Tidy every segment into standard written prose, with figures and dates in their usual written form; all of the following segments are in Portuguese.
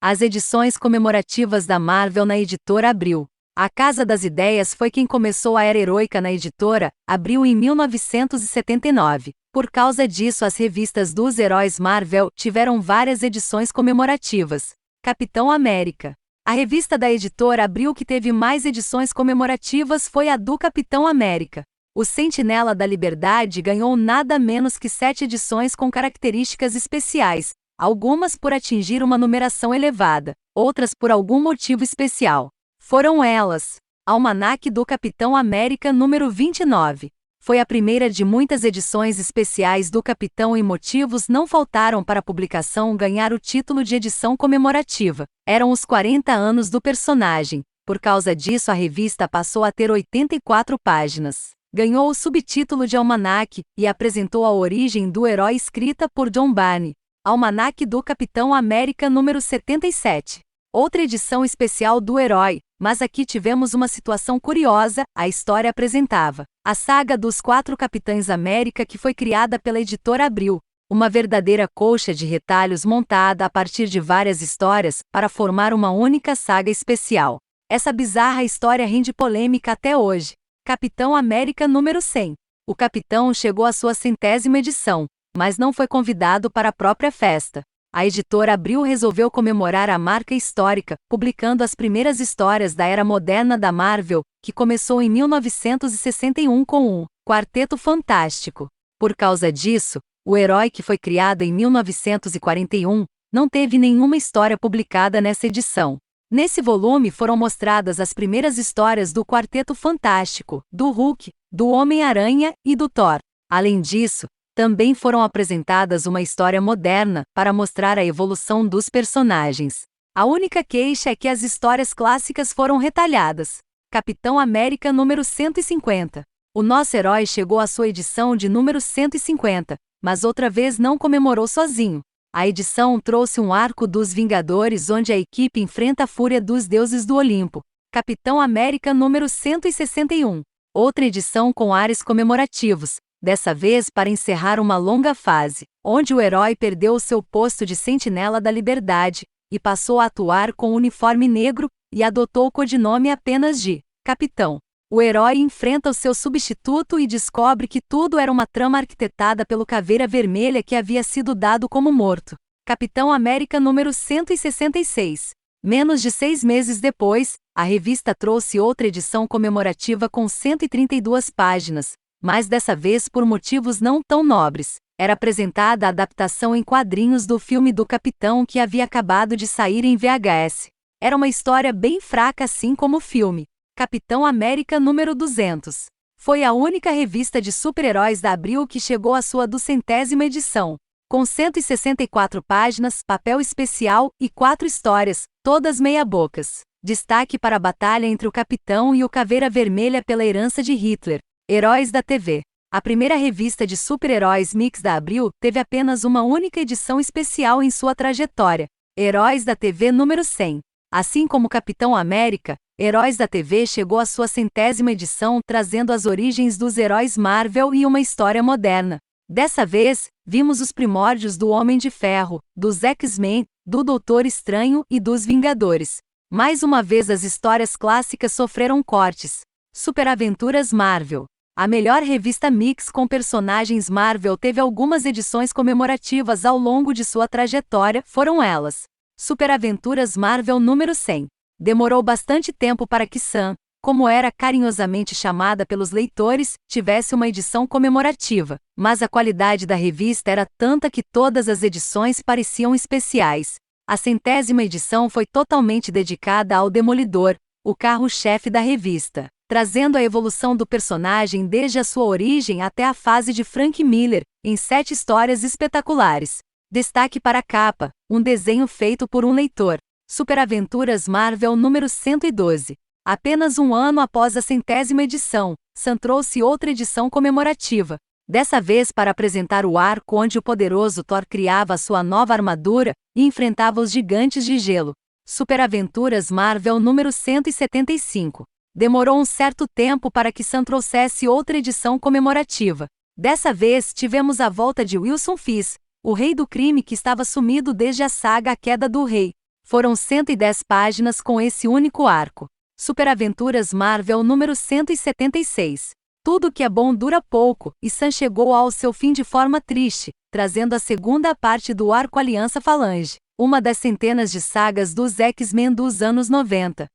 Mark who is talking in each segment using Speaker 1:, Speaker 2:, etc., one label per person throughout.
Speaker 1: As edições comemorativas da Marvel na editora Abril. A Casa das Ideias foi quem começou a era heróica na editora Abril em 1979. Por causa disso, as revistas dos heróis Marvel tiveram várias edições comemorativas. Capitão América. A revista da editora Abril que teve mais edições comemorativas foi a do Capitão América. O Sentinela da Liberdade ganhou nada menos que 7 edições com características especiais, algumas por atingir uma numeração elevada, outras por algum motivo especial. Foram elas: Almanaque do Capitão América número 29. Foi a primeira de muitas edições especiais do Capitão e motivos não faltaram para a publicação ganhar o título de edição comemorativa. Eram os 40 anos do personagem. Por causa disso, a revista passou a ter 84 páginas. Ganhou o subtítulo de Almanaque e apresentou a origem do herói escrita por John Byrne. Almanaque do Capitão América número 77. Outra edição especial do herói, mas aqui tivemos uma situação curiosa. A história apresentava a saga dos 4 Capitães América que foi criada pela editora Abril, uma verdadeira colcha de retalhos montada a partir de várias histórias para formar uma única saga especial. Essa bizarra história rende polêmica até hoje. Capitão América número 100. O Capitão chegou à sua 100ª edição, mas não foi convidado para a própria festa. A editora Abril resolveu comemorar a marca histórica, publicando as primeiras histórias da era moderna da Marvel, que começou em 1961 com o Quarteto Fantástico. Por causa disso, o herói que foi criado em 1941 não teve nenhuma história publicada nessa edição. Nesse volume foram mostradas as primeiras histórias do Quarteto Fantástico, do Hulk, do Homem-Aranha e do Thor. Além disso, também foram apresentadas uma história moderna para mostrar a evolução dos personagens. A única queixa é que as histórias clássicas foram retalhadas. Capitão América número 150. O nosso herói chegou à sua edição de número 150, mas outra vez não comemorou sozinho. A edição trouxe um arco dos Vingadores onde a equipe enfrenta a fúria dos deuses do Olimpo. Capitão América número 161. Outra edição com ares comemorativos, dessa vez para encerrar uma longa fase, onde o herói perdeu o seu posto de Sentinela da Liberdade, e passou a atuar com uniforme negro, e adotou o codinome apenas de Capitão. O herói enfrenta o seu substituto e descobre que tudo era uma trama arquitetada pelo Caveira Vermelha que havia sido dado como morto. Capitão América número 166. Menos de 6 meses depois, a revista trouxe outra edição comemorativa com 132 páginas, mas dessa vez por motivos não tão nobres. Era apresentada a adaptação em quadrinhos do filme do Capitão que havia acabado de sair em VHS. Era uma história bem fraca assim como o filme. Capitão América número 200. Foi a única revista de super-heróis da Abril que chegou à sua 200ª edição. Com 164 páginas, papel especial e 4 histórias, todas meia-bocas. Destaque para a batalha entre o Capitão e o Caveira Vermelha pela herança de Hitler. Heróis da TV. A primeira revista de super-heróis mix da Abril teve apenas uma única edição especial em sua trajetória. Heróis da TV número 100. Assim como Capitão América, Heróis da TV chegou à sua 100ª edição trazendo as origens dos heróis Marvel e uma história moderna. Dessa vez, vimos os primórdios do Homem de Ferro, dos X-Men, do Doutor Estranho e dos Vingadores. Mais uma vez as histórias clássicas sofreram cortes. Superaventuras Marvel. A melhor revista mix com personagens Marvel teve algumas edições comemorativas ao longo de sua trajetória, foram elas: Superaventuras Marvel número 100. Demorou bastante tempo para que Sam, como era carinhosamente chamada pelos leitores, tivesse uma edição comemorativa, mas a qualidade da revista era tanta que todas as edições pareciam especiais. A 100ª edição foi totalmente dedicada ao Demolidor, o carro-chefe da revista, trazendo a evolução do personagem desde a sua origem até a fase de Frank Miller, em 7 histórias espetaculares. Destaque para a capa, um desenho feito por um leitor. Superaventuras Marvel número 112. Apenas um ano após a 100ª edição, Sam trouxe outra edição comemorativa, dessa vez para apresentar o arco onde o poderoso Thor criava sua nova armadura e enfrentava os gigantes de gelo. Superaventuras Marvel número 175. Demorou um certo tempo para que Sam trouxesse outra edição comemorativa. Dessa vez tivemos a volta de Wilson Fisk, o rei do crime que estava sumido desde a saga A Queda do Rei. Foram 110 páginas com esse único arco. Superaventuras Marvel número 176. Tudo que é bom dura pouco, e Sam chegou ao seu fim de forma triste, trazendo a segunda parte do arco Aliança Falange, uma das centenas de sagas dos X-Men dos anos 90.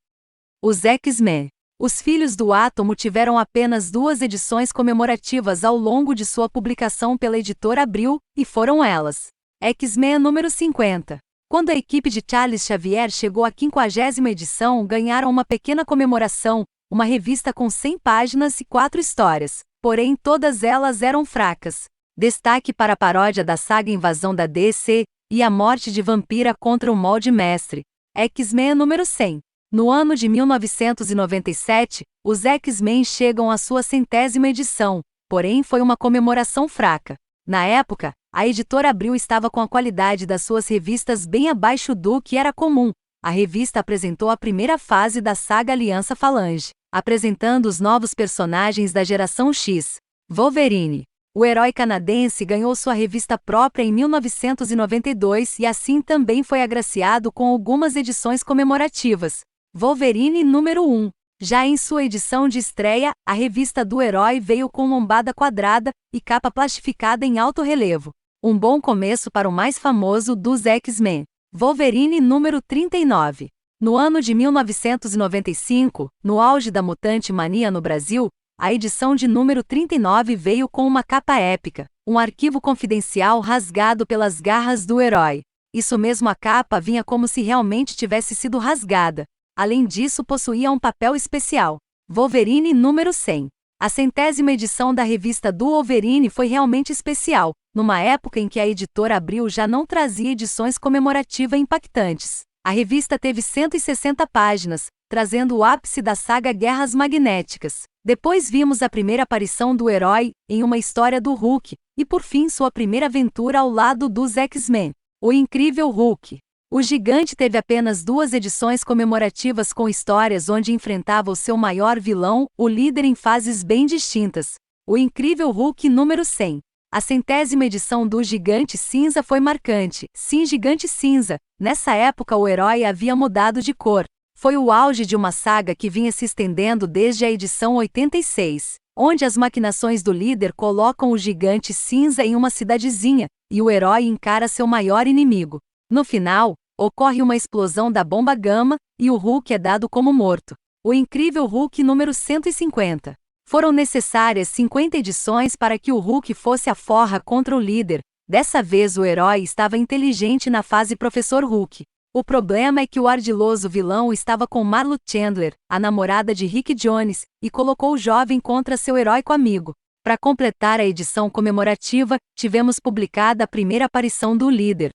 Speaker 1: Os X-Men. Os Filhos do Átomo tiveram apenas 2 edições comemorativas ao longo de sua publicação pela editora Abril, e foram elas: X-Men número 50. Quando a equipe de Charles Xavier chegou à 50ª edição, ganharam uma pequena comemoração, uma revista com 100 páginas e 4 histórias, porém todas elas eram fracas. Destaque para a paródia da saga Invasão da DC e a morte de Vampira contra o Molde Mestre. X-Men número 100. No ano de 1997, os X-Men chegam à sua 100ª edição, porém foi uma comemoração fraca. Na época, a editora Abril estava com a qualidade das suas revistas bem abaixo do que era comum. A revista apresentou a primeira fase da saga Aliança Falange, apresentando os novos personagens da geração X. Wolverine. O herói canadense ganhou sua revista própria em 1992 e assim também foi agraciado com algumas edições comemorativas. Wolverine número 1. Já em sua edição de estreia, a revista do herói veio com lombada quadrada e capa plastificada em alto relevo. Um bom começo para o mais famoso dos X-Men. Wolverine número 39. No ano de 1995, no auge da mutante mania no Brasil, a edição de número 39 veio com uma capa épica, um arquivo confidencial rasgado pelas garras do herói. Isso mesmo, a capa vinha como se realmente tivesse sido rasgada. Além disso, possuía um papel especial. Wolverine número 100. A 100ª edição da revista do Wolverine foi realmente especial, numa época em que a editora Abril já não trazia edições comemorativas impactantes. A revista teve 160 páginas, trazendo o ápice da saga Guerras Magnéticas. Depois vimos a primeira aparição do herói, em uma história do Hulk, e por fim sua primeira aventura ao lado dos X-Men. O Incrível Hulk. O gigante teve apenas 2 edições comemorativas com histórias onde enfrentava o seu maior vilão, o líder, em fases bem distintas. O Incrível Hulk número 100. A 100ª edição do Gigante Cinza foi marcante. Sim, Gigante Cinza. Nessa época o herói havia mudado de cor. Foi o auge de uma saga que vinha se estendendo desde a edição 86, onde as maquinações do líder colocam o Gigante Cinza em uma cidadezinha, e o herói encara seu maior inimigo. No final, ocorre uma explosão da bomba gama, e o Hulk é dado como morto. O Incrível Hulk número 150. Foram necessárias 50 edições para que o Hulk fosse à forra contra o líder. Dessa vez o herói estava inteligente na fase Professor Hulk. O problema é que o ardiloso vilão estava com Marlo Chandler, a namorada de Rick Jones, e colocou o jovem contra seu heróico amigo. Para completar a edição comemorativa, tivemos publicada a primeira aparição do líder.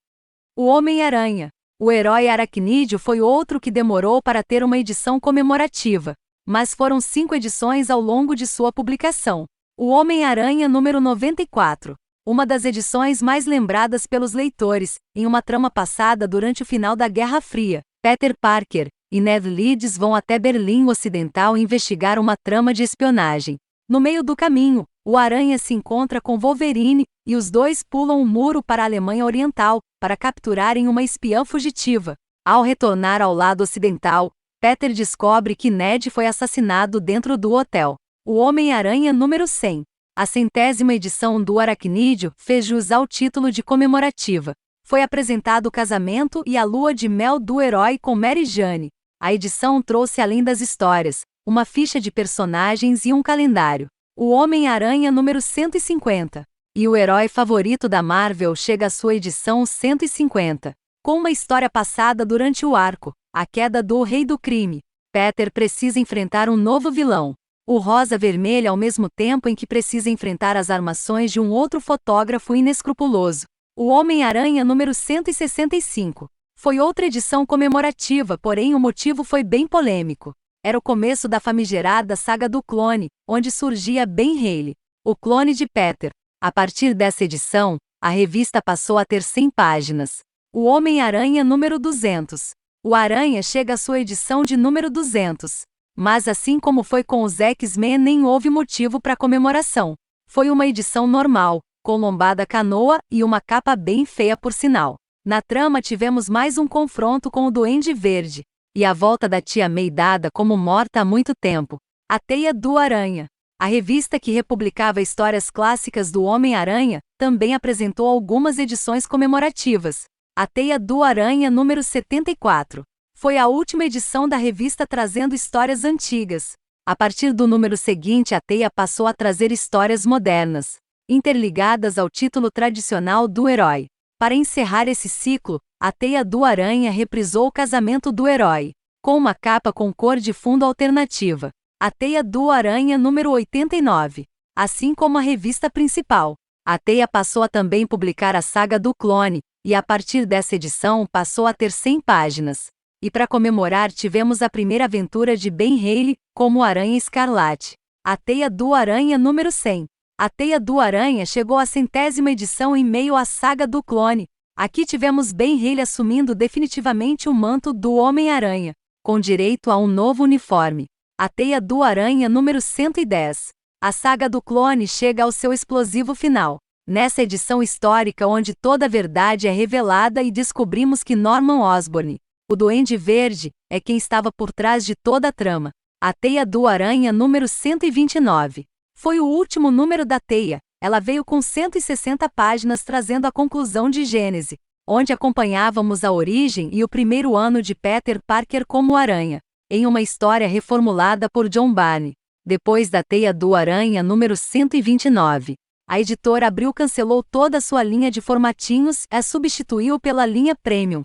Speaker 1: O Homem-Aranha. O herói aracnídeo foi outro que demorou para ter uma edição comemorativa, mas foram 5 edições ao longo de sua publicação. O Homem-Aranha número 94. Uma das edições mais lembradas pelos leitores, em uma trama passada durante o final da Guerra Fria. Peter Parker e Ned Leeds vão até Berlim Ocidental investigar uma trama de espionagem. No meio do caminho, o Aranha se encontra com Wolverine, e os dois pulam um muro para a Alemanha Oriental, para capturarem uma espiã fugitiva. Ao retornar ao lado ocidental, Peter descobre que Ned foi assassinado dentro do hotel. O Homem-Aranha número 100. A 100ª edição do Aracnídeo fez jus ao título de comemorativa. Foi apresentado o casamento e a lua de mel do herói com Mary Jane. A edição trouxe, além das histórias, uma ficha de personagens e um calendário. O Homem-Aranha número 150. E o herói favorito da Marvel chega à sua edição 150. Com uma história passada durante o arco, a queda do Rei do Crime. Peter precisa enfrentar um novo vilão. O Rosa Vermelha, ao mesmo tempo em que precisa enfrentar as armações de um outro fotógrafo inescrupuloso. O Homem-Aranha número 165. Foi outra edição comemorativa, porém o motivo foi bem polêmico. Era o começo da famigerada saga do clone, onde surgia Ben Reilly, o clone de Peter. A partir dessa edição, a revista passou a ter 100 páginas. O Homem-Aranha número 200. O Aranha chega à sua edição de número 200. Mas assim como foi com os X-Men, nem houve motivo para comemoração. Foi uma edição normal, com lombada canoa e uma capa bem feia por sinal. Na trama tivemos mais um confronto com o Duende Verde, e a volta da Tia May dada como morta há muito tempo. A Teia do Aranha. A revista que republicava histórias clássicas do Homem-Aranha também apresentou algumas edições comemorativas. A Teia do Aranha número 74. Foi a última edição da revista trazendo histórias antigas. A partir do número seguinte, a Teia passou a trazer histórias modernas, interligadas ao título tradicional do herói. Para encerrar esse ciclo, a Teia do Aranha reprisou o casamento do herói, com uma capa com cor de fundo alternativa. A Teia do Aranha número 89. Assim como a revista principal, a Teia passou a também publicar a saga do Clone, e a partir dessa edição passou a ter 100 páginas. E para comemorar tivemos a primeira aventura de Ben Reilly, como Aranha Escarlate. A Teia do Aranha número 100. A Teia do Aranha chegou à 100ª edição em meio à saga do Clone. Aqui tivemos Ben Reilly assumindo definitivamente o manto do Homem-Aranha, com direito a um novo uniforme. A Teia do Aranha número 110. A saga do Clone chega ao seu explosivo final. Nessa edição histórica onde toda a verdade é revelada e descobrimos que Norman Osborn, o Duende Verde, é quem estava por trás de toda a trama. A Teia do Aranha número 129. Foi o último número da Teia. Ela veio com 160 páginas trazendo a conclusão de Gênese, onde acompanhávamos a origem e o primeiro ano de Peter Parker como Aranha, em uma história reformulada por John Byrne. Depois da Teia do Aranha número 129, a editora Abril cancelou toda a sua linha de formatinhos e a substituiu pela linha Premium.